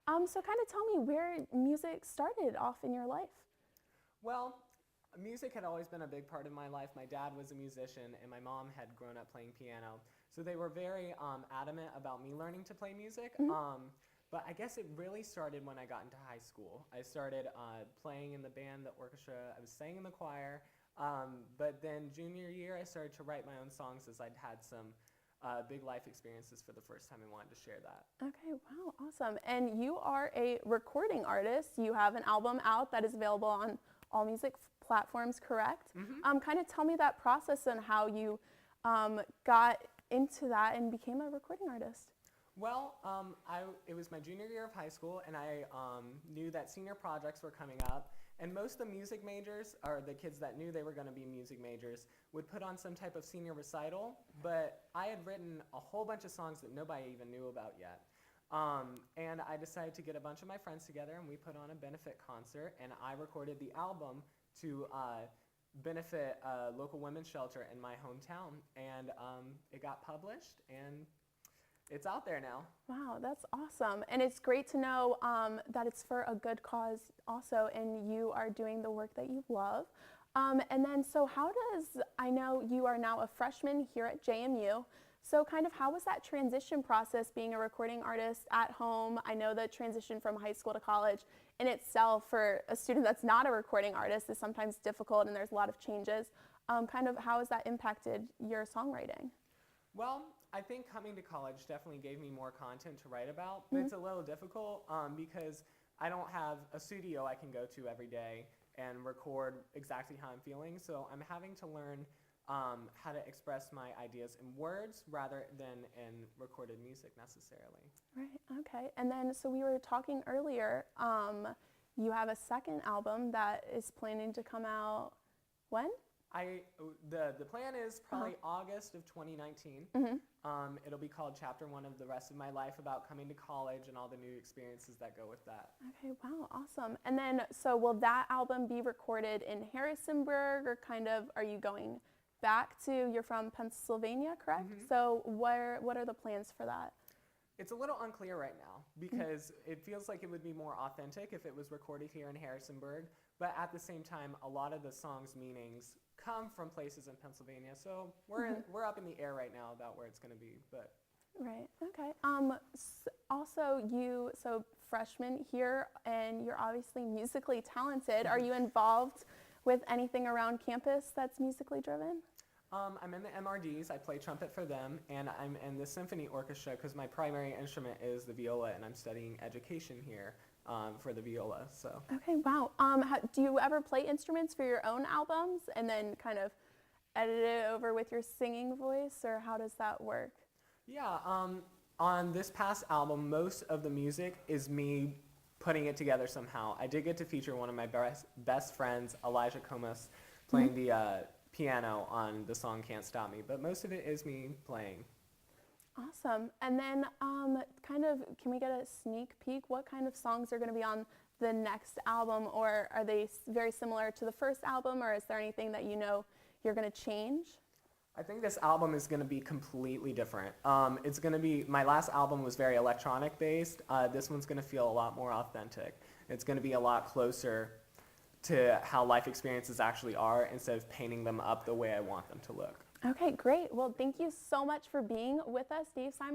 So kind of tell me where music started off in your life. Well, music had always been a big part of my life. My dad was a musician, and my mom had grown up playing piano. So they were very adamant about me learning to play music. Mhm. But I guess it really started when I got into high school. I started playing in the band, the orchestra. I was sang in the choir. But then junior year, I started to write my own songs as I'd had some big life experiences for the first time and wanted to share that. Okay, wow, awesome. And you are a recording artist. You have an album out that is available on all music platforms, correct? Kind of tell me that process and how you got into that and became a recording artist. Well, it was my junior year of high school, and I knew that senior projects were coming up, and most of the music majors, or the kids that knew they were going to be music majors, would put on some type of senior recital, but I had written a whole bunch of songs that nobody even knew about yet. And I decided to get a bunch of my friends together, and we put on a benefit concert, and I recorded the album to benefit a local women's shelter in my hometown, and it got published, and it's out there now. Wow, that's awesome. And it's great to know that it's for a good cause also, and you are doing the work that you love. And then, so I know you are now a freshman here at JMU. So kind of how was that transition process being a recording artist at home? I know the transition from high school to college in itself for a student that's not a recording artist is sometimes difficult and there's a lot of changes. Kind of how has that impacted your songwriting? Well, I think coming to college definitely gave me more content to write about, but it's a little difficult because I don't have a studio I can go to every day and record exactly how I'm feeling. So I'm having to learn how to express my ideas in words rather than in recorded music necessarily. Right, okay. And then, so we were talking earlier, you have a second album that is planning to come out when? The plan is probably August of 2019. It'll be called Chapter 1 of the Rest of My Life, about coming to college and all the new experiences that go with that. Okay, wow, awesome. And then, so will that album be recorded in Harrisonburg, or kind of, are you going back to, you're from Pennsylvania, correct? So what are the plans for that? It's a little unclear right now because it feels like it would be more authentic if it was recorded here in Harrisonburg, but at the same time, a lot of the song's meanings come from places in Pennsylvania, so we're up in the air right now about where it's going to be. But Right, okay. Also, so freshman here, and you're obviously musically talented. Are you involved with anything around campus that's musically driven? I'm in the MRDs, I play trumpet for them, and I'm in the symphony orchestra because my primary instrument is the viola, and I'm studying education here for the viola. So. Okay, wow. Do you ever play instruments for your own albums and then kind of edit it over with your singing voice, or how does that work? Yeah, on this past album, most of the music is me putting it together somehow. I did get to feature one of my best friends, Elijah Comas, playing the piano on the song Can't Stop Me, but most of it is me playing. Awesome. And then kind of, can we get a sneak peek? What kind of songs are going to be on the next album, or are they very similar to the first album, or is there anything that you know you're going to change? I think this album is going to be completely different. It's going to be, my last album was very electronic based. This one's going to feel a lot more authentic. It's going to be a lot closer to how life experiences actually are instead of painting them up the way I want them to look. Okay, great. Well, thank you so much for being with us, Dave Simon.